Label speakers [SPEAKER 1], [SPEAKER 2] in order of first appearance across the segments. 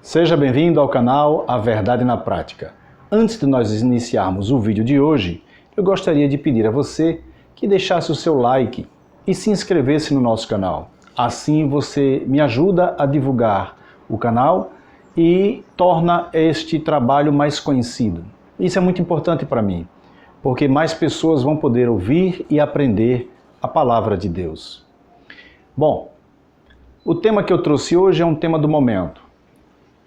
[SPEAKER 1] Seja bem-vindo ao canal A Verdade na Prática. Antes de nós iniciarmos o vídeo de hoje, eu gostaria de pedir a você que deixasse o seu like e se inscrevesse no nosso canal. Assim você me ajuda a divulgar o canal e torna este trabalho mais conhecido. Isso é muito importante para mim, porque mais pessoas vão poder ouvir e aprender a palavra de Deus. Bom, o tema que eu trouxe hoje é um tema do momento.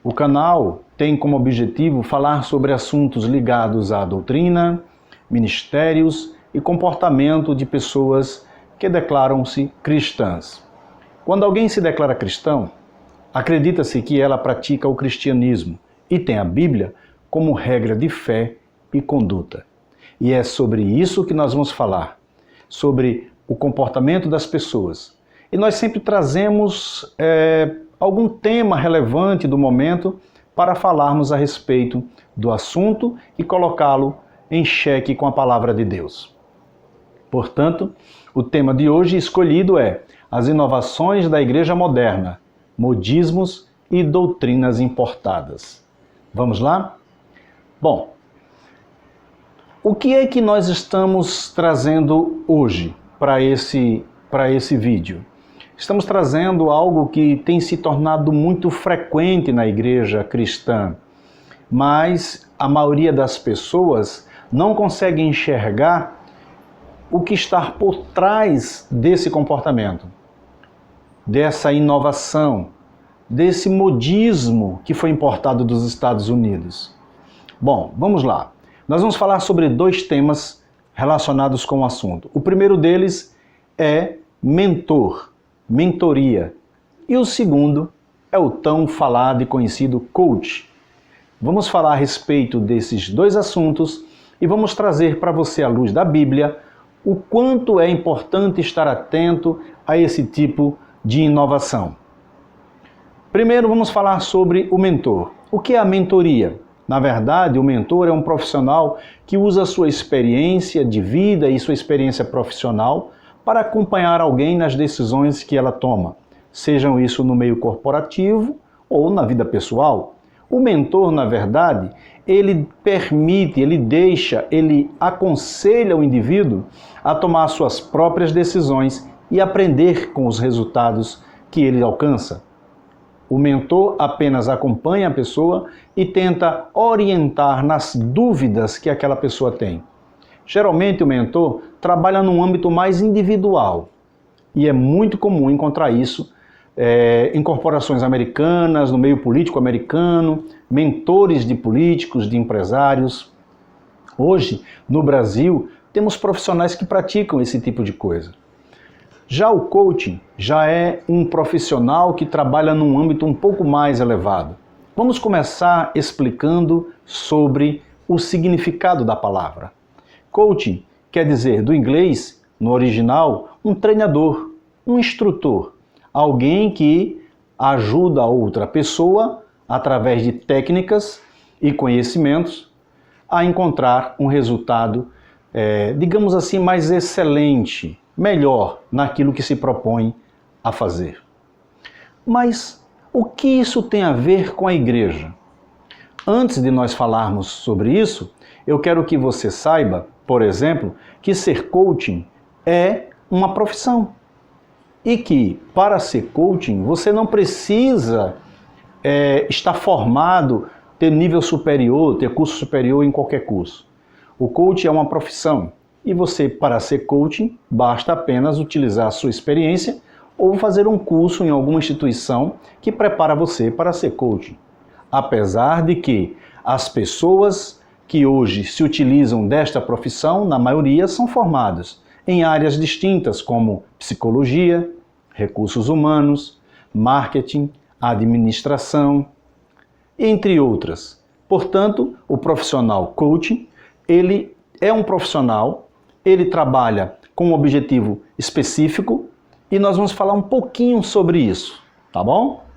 [SPEAKER 1] O canal tem como objetivo falar sobre assuntos ligados à doutrina, ministérios e comportamento de pessoas que declaram-se cristãs. Quando alguém se declara cristão, acredita-se que ela pratica o cristianismo e tem a Bíblia como regra de fé e conduta. E é sobre isso que nós vamos falar, sobre o comportamento das pessoas. E nós sempre trazemos algum tema relevante do momento para falarmos a respeito do assunto e colocá-lo em xeque com a palavra de Deus. Portanto, o tema de hoje escolhido é as inovações da Igreja Moderna, modismos e doutrinas importadas. Vamos lá? Bom, o que é que nós estamos trazendo hoje para esse vídeo? Estamos trazendo algo que tem se tornado muito frequente na igreja cristã, mas a maioria das pessoas não consegue enxergar o que está por trás desse comportamento, dessa inovação, desse modismo que foi importado dos Estados Unidos. Bom, vamos lá. Nós vamos falar sobre dois temas relacionados com o assunto. O primeiro deles é mentoria. E o segundo é o tão falado e conhecido coach. Vamos falar a respeito desses dois assuntos e vamos trazer para você, à luz da Bíblia, o quanto é importante estar atento a esse tipo de inovação. Primeiro vamos falar sobre o mentor. O que é a mentoria? Na verdade, o mentor é um profissional que usa sua experiência de vida e sua experiência profissional para acompanhar alguém nas decisões que ela toma, sejam isso no meio corporativo ou na vida pessoal. O mentor, na verdade, ele permite, ele aconselha o indivíduo a tomar suas próprias decisões e aprender com os resultados que ele alcança. O mentor apenas acompanha a pessoa e tenta orientar nas dúvidas que aquela pessoa tem. Geralmente o mentor trabalha num âmbito mais individual e é muito comum encontrar isso em corporações americanas, no meio político americano, mentores de políticos, de empresários. Hoje, no Brasil, temos profissionais que praticam esse tipo de coisa. Já o coaching já é um profissional que trabalha num âmbito um pouco mais elevado. Vamos começar explicando sobre o significado da palavra. Coaching quer dizer, do inglês, no original, um treinador, um instrutor, alguém que ajuda a outra pessoa, através de técnicas e conhecimentos, a encontrar um resultado, digamos assim, mais excelente, melhor naquilo que se propõe a fazer. Mas o que isso tem a ver com a igreja? Antes de nós falarmos sobre isso, eu quero que você saiba, por exemplo, que ser coaching é uma profissão. E que, para ser coaching, você não precisa estar formado, ter nível superior, ter curso superior em qualquer curso. O coaching é uma profissão. E você, para ser coaching, basta apenas utilizar a sua experiência ou fazer um curso em alguma instituição que prepara você para ser coaching. Apesar de que as pessoas que hoje se utilizam desta profissão, na maioria, são formadas em áreas distintas como psicologia, recursos humanos, marketing, administração, entre outras. Portanto, o profissional coaching, ele é um profissional, ele trabalha com um objetivo específico e nós vamos falar um pouquinho sobre isso, tá bom?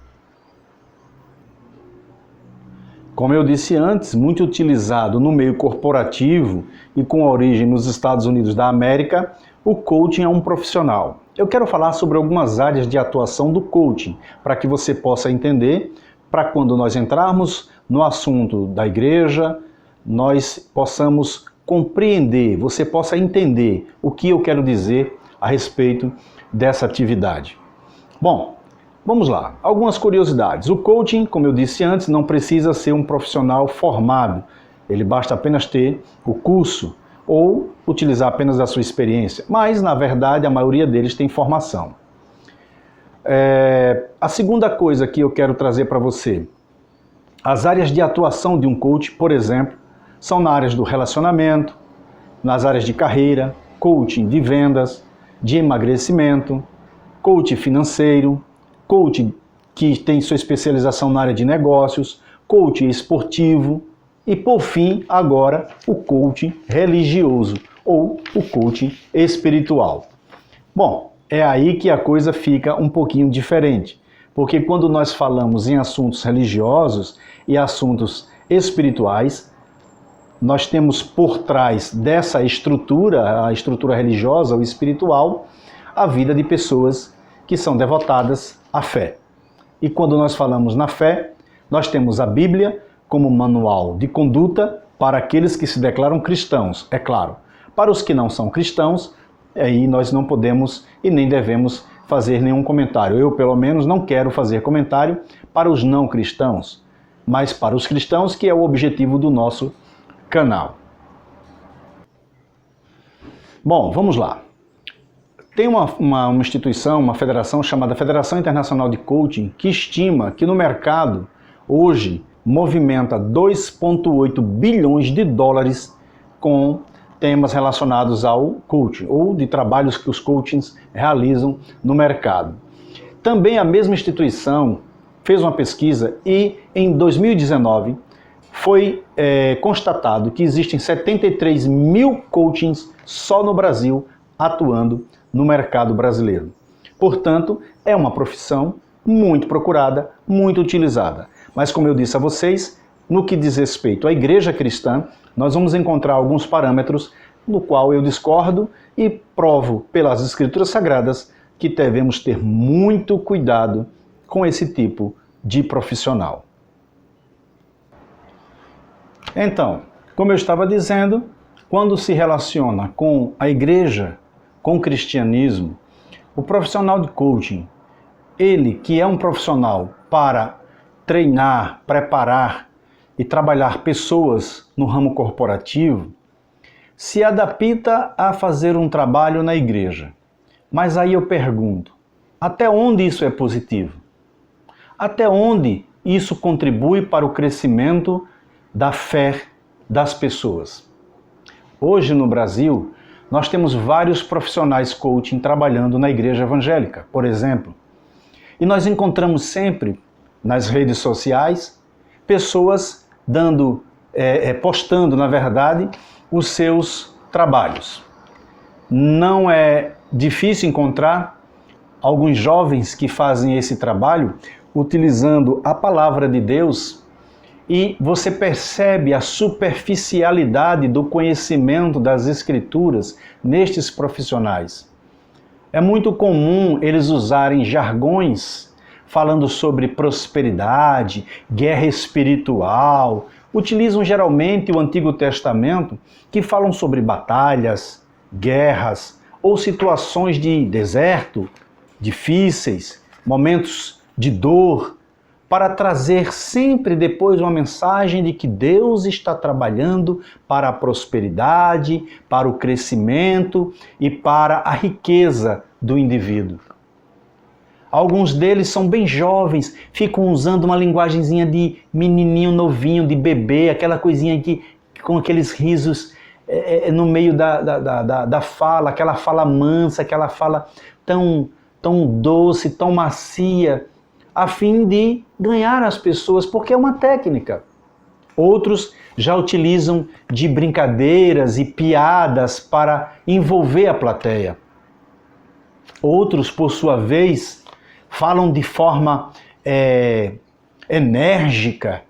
[SPEAKER 1] Como eu disse antes, muito utilizado no meio corporativo e com origem nos Estados Unidos da América, o coaching é um profissional. Eu quero falar sobre algumas áreas de atuação do coaching, para que você possa entender para quando nós entrarmos no assunto da igreja, nós possamos compreender, você possa entender o que eu quero dizer a respeito dessa atividade. Bom, vamos lá. Algumas curiosidades. O coaching, como eu disse antes, não precisa ser um profissional formado. Ele basta apenas ter o curso ou utilizar apenas a sua experiência. Mas, na verdade, a maioria deles tem formação. A segunda coisa que eu quero trazer para você. As áreas de atuação de um coach, por exemplo, são nas áreas do relacionamento, nas áreas de carreira, coaching de vendas, de emagrecimento, coaching financeiro, coaching que tem sua especialização na área de negócios, coaching esportivo e, por fim, agora, o coaching religioso ou o coaching espiritual. Bom, é aí que a coisa fica um pouquinho diferente, porque quando nós falamos em assuntos religiosos e assuntos espirituais, nós temos por trás dessa estrutura, a estrutura religiosa ou espiritual, a vida de pessoas que são devotadas à fé. E quando nós falamos na fé, nós temos a Bíblia como manual de conduta para aqueles que se declaram cristãos, é claro. Para os que não são cristãos, aí nós não podemos e nem devemos fazer nenhum comentário. Eu, pelo menos, não quero fazer comentário para os não cristãos, mas para os cristãos, que é o objetivo do nosso canal. Bom, vamos lá. Tem uma instituição, uma federação chamada Federação Internacional de Coaching, que estima que no mercado, hoje, movimenta 2,8 bilhões de dólares com temas relacionados ao coaching, ou de trabalhos que os coachings realizam no mercado. Também a mesma instituição fez uma pesquisa e, em 2019, foi constatado que existem 73 mil coachings só no Brasil atuando no mercado brasileiro. Portanto, é uma profissão muito procurada, muito utilizada. Mas, como eu disse a vocês, no que diz respeito à igreja cristã, nós vamos encontrar alguns parâmetros no qual eu discordo e provo pelas Escrituras Sagradas que devemos ter muito cuidado com esse tipo de profissional. Então, como eu estava dizendo, quando se relaciona com a igreja, com o cristianismo, o profissional de coaching, ele que é um profissional para treinar, preparar e trabalhar pessoas no ramo corporativo, se adapta a fazer um trabalho na igreja. Mas aí eu pergunto, até onde isso é positivo? Até onde isso contribui para o crescimento da fé das pessoas? Hoje no Brasil, nós temos vários profissionais coaching trabalhando na igreja evangélica, por exemplo. E nós encontramos sempre nas redes sociais pessoas postando, na verdade, os seus trabalhos. Não é difícil encontrar alguns jovens que fazem esse trabalho utilizando a palavra de Deus, e você percebe a superficialidade do conhecimento das Escrituras nestes profissionais. É muito comum eles usarem jargões falando sobre prosperidade, guerra espiritual. Utilizam geralmente o Antigo Testamento, que falam sobre batalhas, guerras ou situações de deserto, difíceis, momentos de dor, para trazer sempre depois uma mensagem de que Deus está trabalhando para a prosperidade, para o crescimento e para a riqueza do indivíduo. Alguns deles são bem jovens, ficam usando uma linguagenzinha de menininho novinho, de bebê, aquela coisinha que, com aqueles risos no meio da fala, aquela fala mansa, aquela fala tão doce, tão macia, a fim de ganhar as pessoas, porque é uma técnica. Outros já utilizam de brincadeiras e piadas para envolver a plateia. Outros, por sua vez, falam de forma enérgica,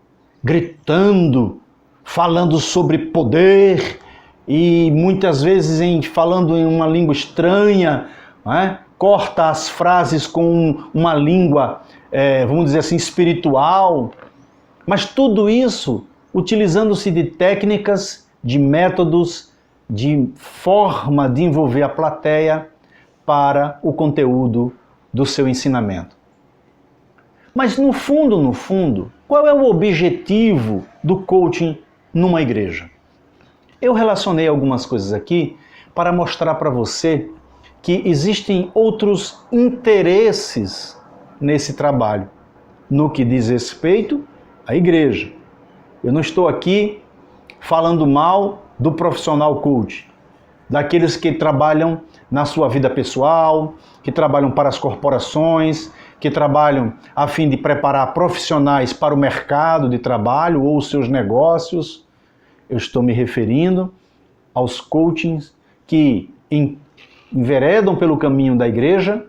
[SPEAKER 1] gritando, falando sobre poder e muitas vezes falando em uma língua estranha, não é? Corta as frases com uma língua vamos dizer assim, espiritual, mas tudo isso utilizando-se de técnicas, de métodos, de forma de envolver a plateia para o conteúdo do seu ensinamento. Mas no fundo, qual é o objetivo do coaching numa igreja? Eu relacionei algumas coisas aqui para mostrar para você que existem outros interesses nesse trabalho, no que diz respeito à igreja. Eu não estou aqui falando mal do profissional coach, daqueles que trabalham na sua vida pessoal, que trabalham para as corporações, que trabalham a fim de preparar profissionais para o mercado de trabalho ou os seus negócios. Eu estou me referindo aos coachings que enveredam pelo caminho da igreja,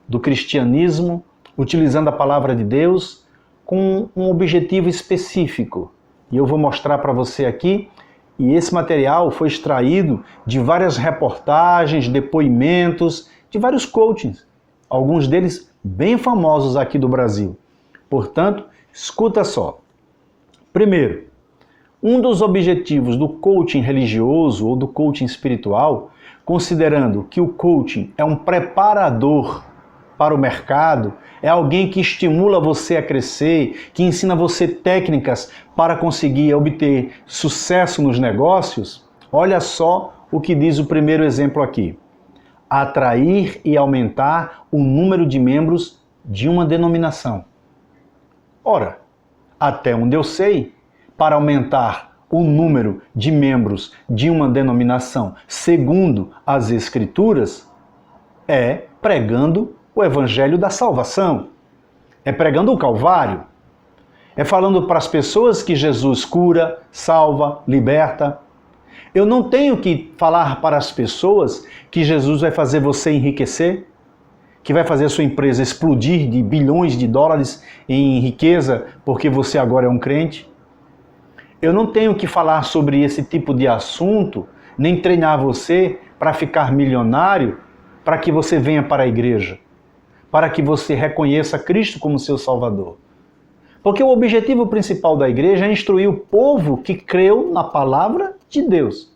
[SPEAKER 1] do cristianismo, utilizando a palavra de Deus com um objetivo específico. E eu vou mostrar para você aqui, e esse material foi extraído de várias reportagens, depoimentos, de vários coachings, alguns deles bem famosos aqui do Brasil. Portanto, escuta só. Primeiro, um dos objetivos do coaching religioso ou do coaching espiritual, considerando que o coaching é um preparador para o mercado, é alguém que estimula você a crescer, que ensina você técnicas para conseguir obter sucesso nos negócios, olha só o que diz o primeiro exemplo aqui. Atrair e aumentar o número de membros de uma denominação. Ora, até onde eu sei, para aumentar o número de membros de uma denominação, segundo as Escrituras, é pregando o Evangelho da salvação, é pregando o Calvário, é falando para as pessoas que Jesus cura, salva, liberta. Eu não tenho que falar para as pessoas que Jesus vai fazer você enriquecer, que vai fazer a sua empresa explodir de bilhões de dólares em riqueza porque você agora é um crente. Eu não tenho que falar sobre esse tipo de assunto, nem treinar você para ficar milionário, para que você venha para a igreja, para que você reconheça Cristo como seu Salvador. Porque o objetivo principal da igreja é instruir o povo que creu na palavra de Deus.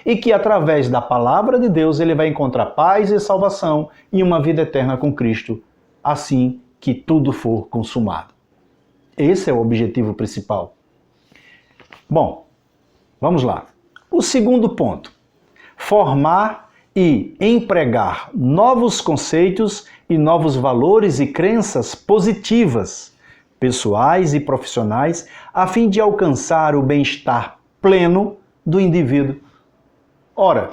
[SPEAKER 1] E que através da palavra de Deus ele vai encontrar paz e salvação e uma vida eterna com Cristo, assim que tudo for consumado. Esse é o objetivo principal. Bom, vamos lá. O segundo ponto. Formar e empregar novos conceitos e novos valores e crenças positivas, pessoais e profissionais, a fim de alcançar o bem-estar pleno do indivíduo. Ora,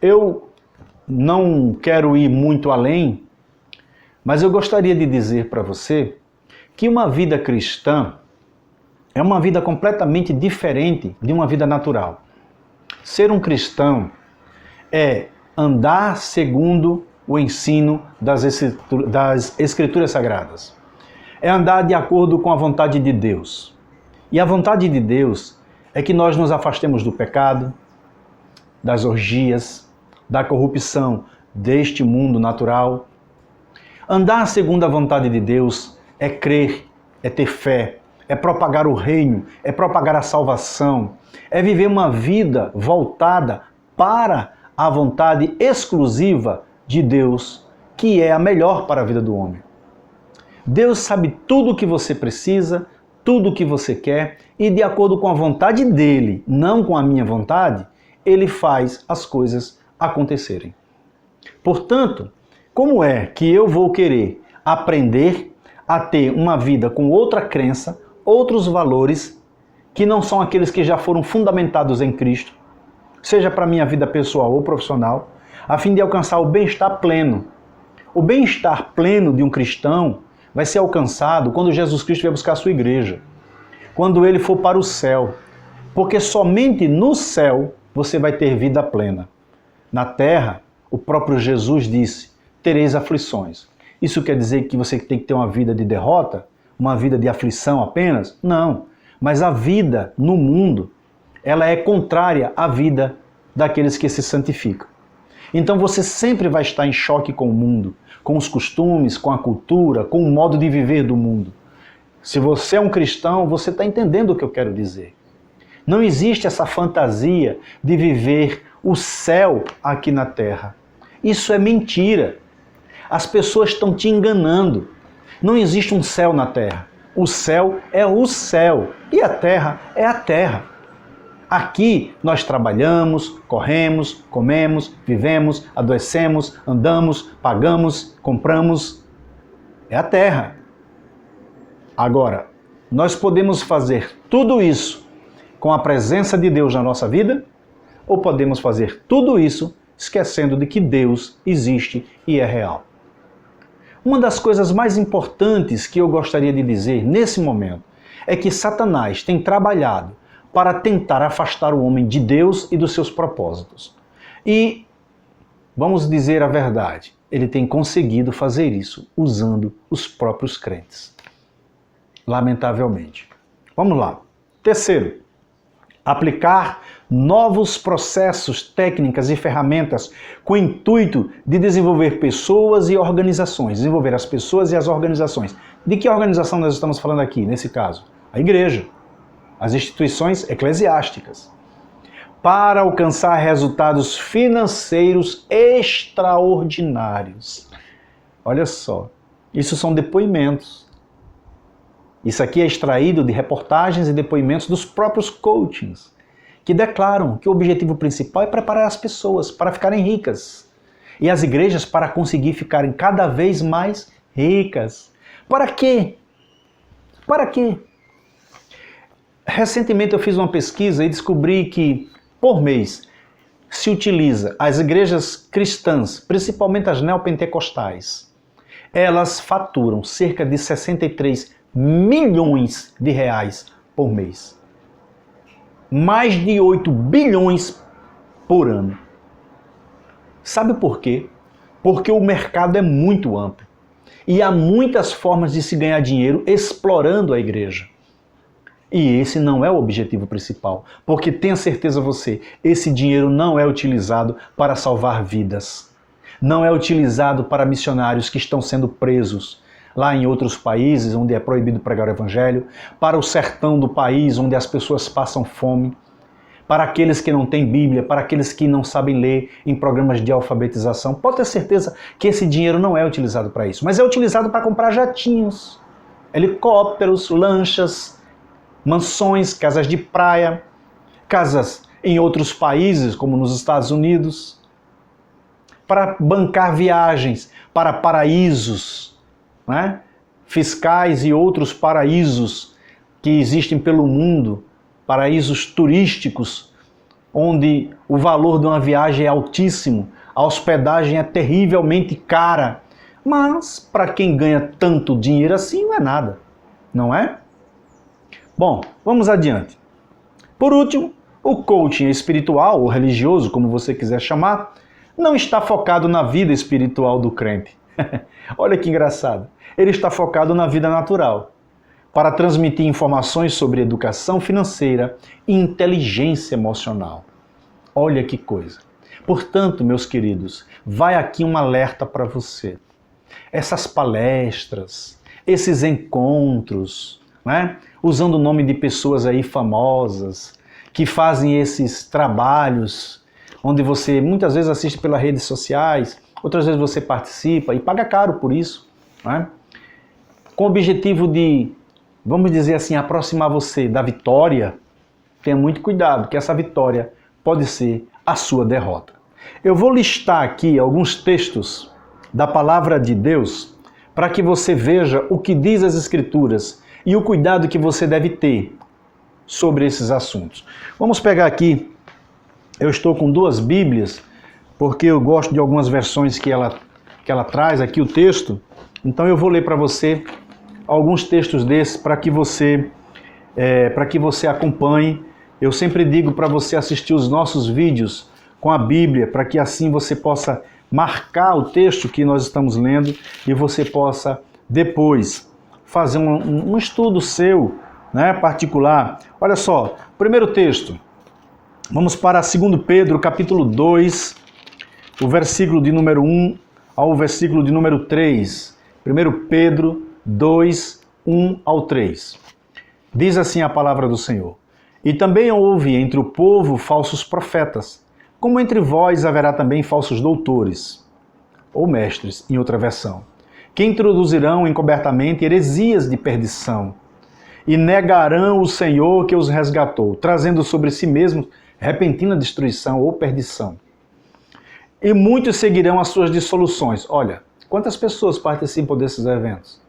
[SPEAKER 1] eu não quero ir muito além, mas eu gostaria de dizer para você que uma vida cristã é uma vida completamente diferente de uma vida natural. Ser um cristão é andar segundo o ensino das Escrituras Sagradas. É andar de acordo com a vontade de Deus. E a vontade de Deus é que nós nos afastemos do pecado, das orgias, da corrupção deste mundo natural. Andar segundo a vontade de Deus é crer, é ter fé, é propagar o reino, é propagar a salvação, é viver uma vida voltada para a vontade exclusiva de Deus, que é a melhor para a vida do homem. Deus sabe tudo o que você precisa, tudo o que você quer, e de acordo com a vontade dele, não com a minha vontade, ele faz as coisas acontecerem. Portanto, como é que eu vou querer aprender a ter uma vida com outra crença, outros valores, que não são aqueles que já foram fundamentados em Cristo, seja para a minha vida pessoal ou profissional, a fim de alcançar o bem-estar pleno? O bem-estar pleno de um cristão vai ser alcançado quando Jesus Cristo vier buscar a sua igreja, quando ele for para o céu, porque somente no céu você vai ter vida plena. Na terra, o próprio Jesus disse, tereis aflições. Isso quer dizer que você tem que ter uma vida de derrota? Uma vida de aflição apenas? Não. Mas a vida no mundo, ela é contrária à vida daqueles que se santificam. Então você sempre vai estar em choque com o mundo, com os costumes, com a cultura, com o modo de viver do mundo. Se você é um cristão, você está entendendo o que eu quero dizer. Não existe essa fantasia de viver o céu aqui na terra. Isso é mentira. As pessoas estão te enganando. Não existe um céu na terra. O céu é o céu e a terra é a terra. Aqui nós trabalhamos, corremos, comemos, vivemos, adoecemos, andamos, pagamos, compramos. É a terra. Agora, nós podemos fazer tudo isso com a presença de Deus na nossa vida, ou podemos fazer tudo isso esquecendo de que Deus existe e é real. Uma das coisas mais importantes que eu gostaria de dizer nesse momento é que Satanás tem trabalhado para tentar afastar o homem de Deus e dos seus propósitos. E, vamos dizer a verdade, ele tem conseguido fazer isso usando os próprios crentes. Lamentavelmente. Vamos lá. Terceiro, aplicar novos processos, técnicas e ferramentas com o intuito de desenvolver pessoas e organizações. Desenvolver as pessoas e as organizações. De que organização nós estamos falando aqui, nesse caso? A igreja, as instituições eclesiásticas. Para alcançar resultados financeiros extraordinários. Olha só, isso são depoimentos. Isso aqui é extraído de reportagens e depoimentos dos próprios coachings, que declaram que o objetivo principal é preparar as pessoas para ficarem ricas e as igrejas para conseguir ficarem cada vez mais ricas. Para quê? Para quê? Recentemente eu fiz uma pesquisa e descobri que, por mês, se utiliza as igrejas cristãs, principalmente as neopentecostais, elas faturam cerca de 63 milhões de reais por mês. Mais de 8 bilhões por ano. Sabe por quê? Porque o mercado é muito amplo. E há muitas formas de se ganhar dinheiro explorando a igreja. E esse não é o objetivo principal. Porque tenha certeza você, esse dinheiro não é utilizado para salvar vidas. Não é utilizado para missionários que estão sendo presos lá em outros países onde é proibido pregar o evangelho, para o sertão do país onde as pessoas passam fome, para aqueles que não têm Bíblia, para aqueles que não sabem ler em programas de alfabetização. Pode ter certeza que esse dinheiro não é utilizado para isso, mas é utilizado para comprar jatinhos, helicópteros, lanchas, mansões, casas de praia, casas em outros países, como nos Estados Unidos, para bancar viagens para paraísos, né? Fiscais e outros paraísos que existem pelo mundo, paraísos turísticos, onde o valor de uma viagem é altíssimo, a hospedagem é terrivelmente cara, mas para quem ganha tanto dinheiro assim não é nada, não é? Bom, vamos adiante. Por último, o coaching espiritual ou religioso, como você quiser chamar, não está focado na vida espiritual do crente. Olha que engraçado. Ele está focado na vida natural, para transmitir informações sobre educação financeira e inteligência emocional. Olha que coisa. Portanto, meus queridos, vai aqui um alerta para você. Essas palestras, esses encontros, né? Usando o nome de pessoas aí famosas, que fazem esses trabalhos, onde você muitas vezes assiste pelas redes sociais, outras vezes você participa e paga caro por isso, né? Com o objetivo de, vamos dizer assim, aproximar você da vitória. Tenha muito cuidado, que essa vitória pode ser a sua derrota. Eu vou listar aqui alguns textos da palavra de Deus para que você veja o que diz as Escrituras e o cuidado que você deve ter sobre esses assuntos. Vamos pegar aqui, eu estou com 2 Bíblias, porque eu gosto de algumas versões que ela traz aqui o texto, então eu vou ler para você alguns textos desses para que você acompanhe. Eu sempre digo para você assistir os nossos vídeos com a Bíblia, para que assim você possa marcar o texto que nós estamos lendo e você possa depois fazer um estudo seu, né, particular. Olha só, primeiro texto, vamos para 2 Pedro, capítulo 2, o versículo de número 1 ao versículo de número 3. 1 Pedro 2, 1 ao 3. Diz assim a palavra do Senhor: E também houve entre o povo falsos profetas, como entre vós haverá também falsos doutores, ou mestres, em outra versão, que introduzirão encobertamente heresias de perdição, e negarão o Senhor que os resgatou, trazendo sobre si mesmos repentina destruição ou perdição. E muitos seguirão as suas dissoluções. Olha, quantas pessoas participam desses eventos?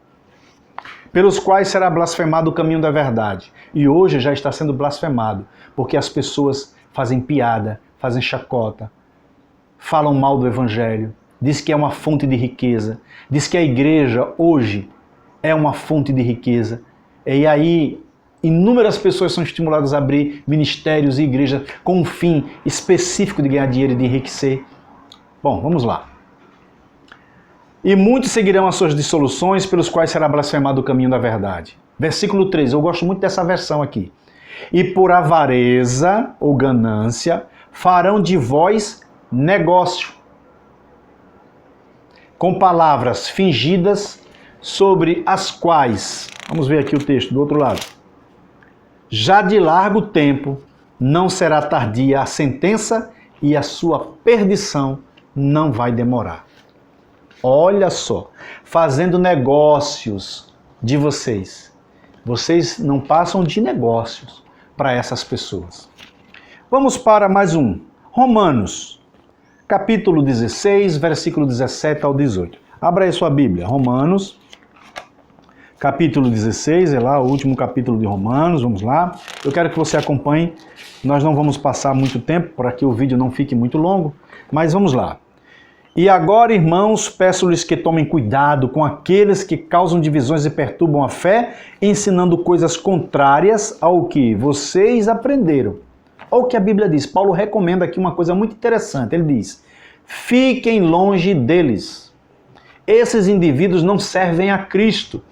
[SPEAKER 1] Pelos quais será blasfemado o caminho da verdade. E hoje já está sendo blasfemado, porque as pessoas fazem piada, fazem chacota, falam mal do Evangelho, diz que é uma fonte de riqueza, diz que a igreja hoje é uma fonte de riqueza. E aí, inúmeras pessoas são estimuladas a abrir ministérios e igrejas com um fim específico de ganhar dinheiro e de enriquecer. Bom, vamos lá. E muitos seguirão as suas dissoluções, pelos quais será blasfemado o caminho da verdade. Versículo 3, eu gosto muito dessa versão aqui. E por avareza ou ganância farão de vós negócio, com palavras fingidas, sobre as quais, vamos ver aqui o texto do outro lado, já de largo tempo não será tardia a sentença e a sua perdição não vai demorar. Olha só, fazendo negócios de vocês. Vocês não passam de negócios para essas pessoas. Vamos para mais um. Romanos, capítulo 16, versículo 17 ao 18. Abra aí sua Bíblia. Romanos, capítulo 16, é lá o último capítulo de Romanos. Vamos lá. Eu quero que você acompanhe. Nós não vamos passar muito tempo para que o vídeo não fique muito longo, mas vamos lá. E agora, irmãos, peço-lhes que tomem cuidado com aqueles que causam divisões e perturbam a fé, ensinando coisas contrárias ao que vocês aprenderam. Olha o que a Bíblia diz. Paulo recomenda aqui uma coisa muito interessante. Ele diz: fiquem longe deles. Esses indivíduos não servem a Cristo,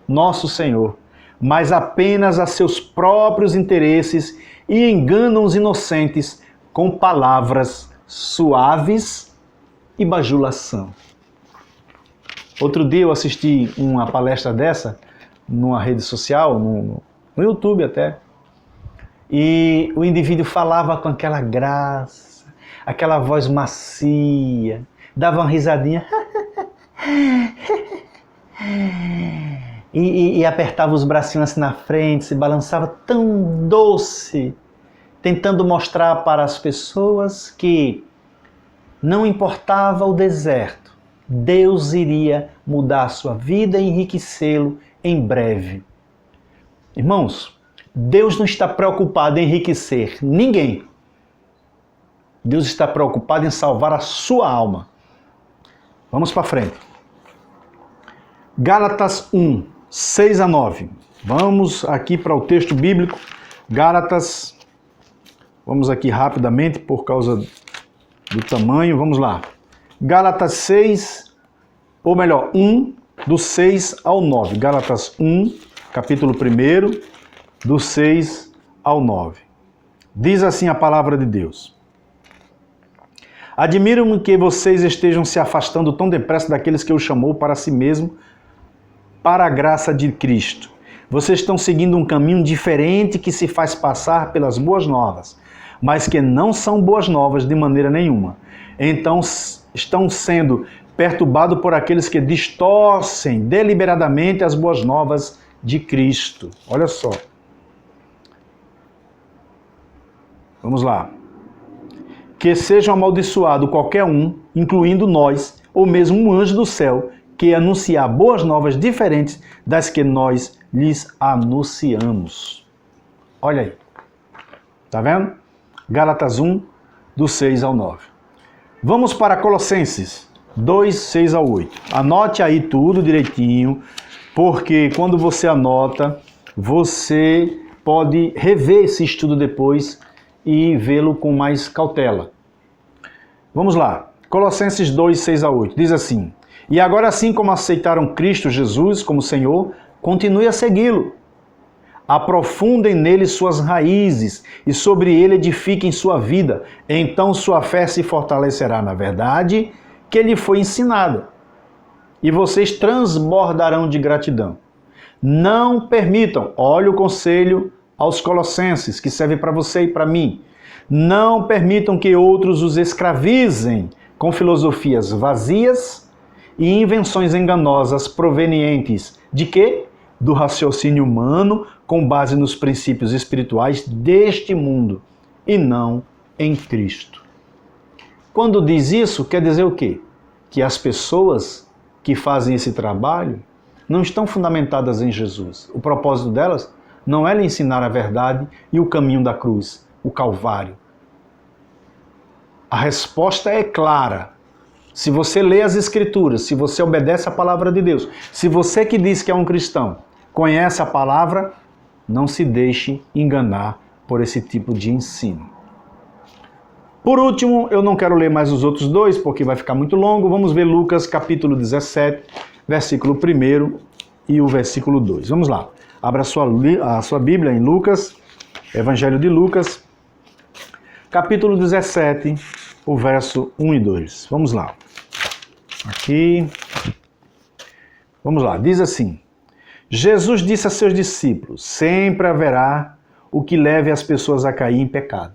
[SPEAKER 1] nosso Senhor, mas apenas a seus próprios interesses e enganam os inocentes com palavras suaves e bajulação. Outro dia eu assisti uma palestra dessa numa rede social, no YouTube até, e o indivíduo falava com aquela graça, aquela voz macia, dava uma risadinha e apertava os bracinhos assim na frente, se balançava tão doce, tentando mostrar para as pessoas que não importava o deserto, Deus iria mudar a sua vida e enriquecê-lo em breve. Irmãos, Deus não está preocupado em enriquecer ninguém. Deus está preocupado em salvar a sua alma. Vamos para frente. Gálatas 1, 6 a 9. Vamos aqui para o texto bíblico. Gálatas, vamos aqui rapidamente por causa do tamanho, vamos lá. Gálatas 6, ou melhor, 1, do 6 ao 9. Gálatas 1, capítulo 1, do 6 ao 9. Diz assim a palavra de Deus: Admiro-me que vocês estejam se afastando tão depressa daqueles que o chamou para si mesmo, para a graça de Cristo. Vocês estão seguindo um caminho diferente que se faz passar pelas boas novas, mas que não são boas novas de maneira nenhuma. Então estão sendo perturbados por aqueles que distorcem deliberadamente as boas novas de Cristo. Olha só. Vamos lá. Que seja amaldiçoado qualquer um, incluindo nós, ou mesmo um anjo do céu, que anunciar boas novas diferentes das que nós lhes anunciamos. Olha aí. Tá vendo? Gálatas 1, do 6 ao 9. Vamos para Colossenses 2, 6 ao 8. Anote aí tudo direitinho, porque quando você anota, você pode rever esse estudo depois e vê-lo com mais cautela. Vamos lá. Colossenses 2, 6 a 8. Diz assim: E agora, assim como aceitaram Cristo Jesus como Senhor, continue a segui-lo. Aprofundem nele suas raízes e sobre ele edifiquem sua vida. Então sua fé se fortalecerá na verdade que lhe foi ensinada. E vocês transbordarão de gratidão. Não permitam, olha o conselho aos Colossenses, que serve para você e para mim. Não permitam que outros os escravizem com filosofias vazias e invenções enganosas provenientes de quê? Do raciocínio humano com base nos princípios espirituais deste mundo e não em Cristo. Quando diz isso, quer dizer o quê? Que as pessoas que fazem esse trabalho não estão fundamentadas em Jesus. O propósito delas não é lhe ensinar a verdade e o caminho da cruz, o Calvário. A resposta é clara. Se você lê as Escrituras, se você obedece a palavra de Deus, se você que diz que é um cristão, conhece a palavra, não se deixe enganar por esse tipo de ensino. Por último, eu não quero ler mais os outros dois, porque vai ficar muito longo. Vamos ver Lucas capítulo 17, versículo 1 e o versículo 2. Vamos lá. Abra a sua Bíblia em Lucas, Evangelho de Lucas, capítulo 17, o verso 1 e 2. Vamos lá. Aqui. Vamos lá. Diz assim: Jesus disse a seus discípulos: sempre haverá o que leve as pessoas a cair em pecado.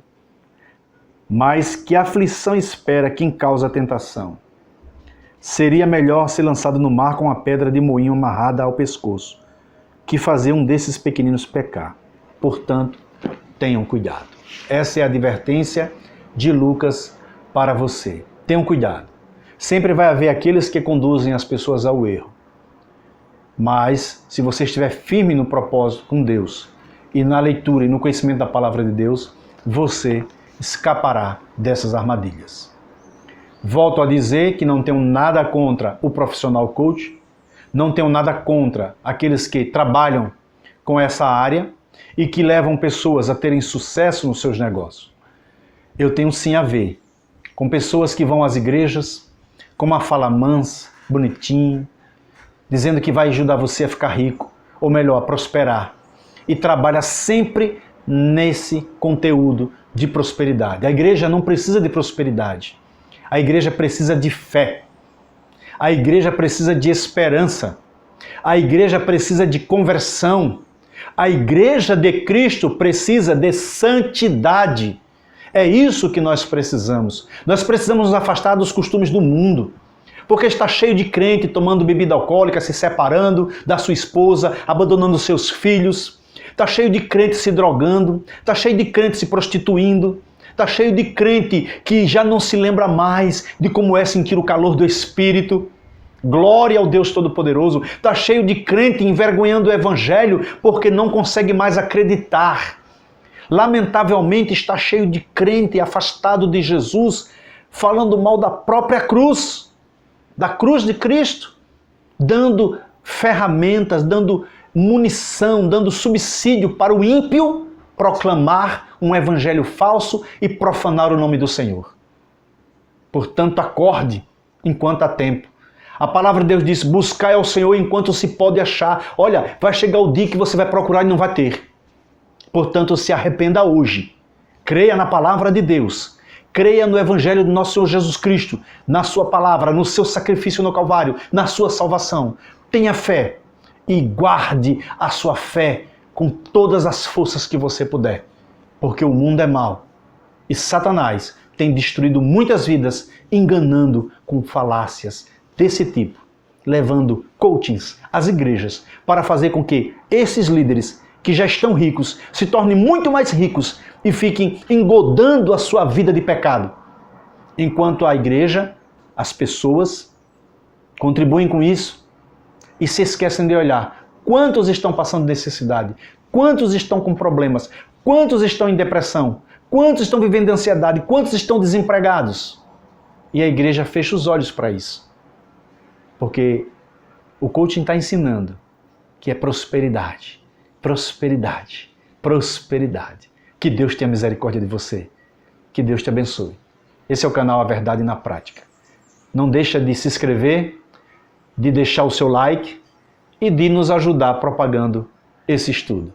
[SPEAKER 1] Mas que aflição espera quem causa a tentação? Seria melhor ser lançado no mar com uma pedra de moinho amarrada ao pescoço, que fazer um desses pequeninos pecar. Portanto, tenham cuidado. Essa é a advertência de Lucas para você. Tenham cuidado. Sempre vai haver aqueles que conduzem as pessoas ao erro. Mas, se você estiver firme no propósito com Deus, e na leitura e no conhecimento da palavra de Deus, você escapará dessas armadilhas. Volto a dizer que não tenho nada contra o profissional coach, não tenho nada contra aqueles que trabalham com essa área e que levam pessoas a terem sucesso nos seus negócios. Eu tenho sim a ver com pessoas que vão às igrejas com uma fala mansa, bonitinha, dizendo que vai ajudar você a ficar rico, ou melhor, a prosperar, e trabalha sempre nesse conteúdo de prosperidade. A igreja não precisa de prosperidade. A igreja precisa de fé. A igreja precisa de esperança. A igreja precisa de conversão. A igreja de Cristo precisa de santidade. É isso que nós precisamos. Nós precisamos nos afastar dos costumes do mundo. Porque está cheio de crente tomando bebida alcoólica, se separando da sua esposa, abandonando seus filhos. Está cheio de crente se drogando, está cheio de crente se prostituindo, está cheio de crente que já não se lembra mais de como é sentir o calor do Espírito. Glória ao Deus Todo-Poderoso. Está cheio de crente envergonhando o Evangelho porque não consegue mais acreditar. Lamentavelmente está cheio de crente afastado de Jesus, falando mal da própria cruz, da cruz de Cristo, dando ferramentas, dando munição, dando subsídio para o ímpio proclamar um evangelho falso e profanar o nome do Senhor. Portanto, acorde enquanto há tempo. A palavra de Deus diz: buscai ao Senhor enquanto se pode achar. Olha, vai chegar o dia que você vai procurar e não vai ter. Portanto, se arrependa hoje. Creia na palavra de Deus. Creia no evangelho do nosso Senhor Jesus Cristo, na sua palavra, no seu sacrifício no Calvário, na sua salvação. Tenha fé e guarde a sua fé com todas as forças que você puder. Porque o mundo é mau e Satanás tem destruído muitas vidas enganando com falácias desse tipo, levando coachings às igrejas para fazer com que esses líderes que já estão ricos se tornem muito mais ricos e fiquem engodando a sua vida de pecado. Enquanto a igreja, as pessoas contribuem com isso e se esquecem de olhar quantos estão passando necessidade, quantos estão com problemas, quantos estão em depressão, quantos estão vivendo de ansiedade, quantos estão desempregados. E a igreja fecha os olhos para isso. Porque o coaching está ensinando que é prosperidade, prosperidade, prosperidade. Que Deus tenha misericórdia de você. Que Deus te abençoe. Esse é o canal A Verdade na Prática. Não deixa de se inscrever, de deixar o seu like e de nos ajudar propagando esse estudo.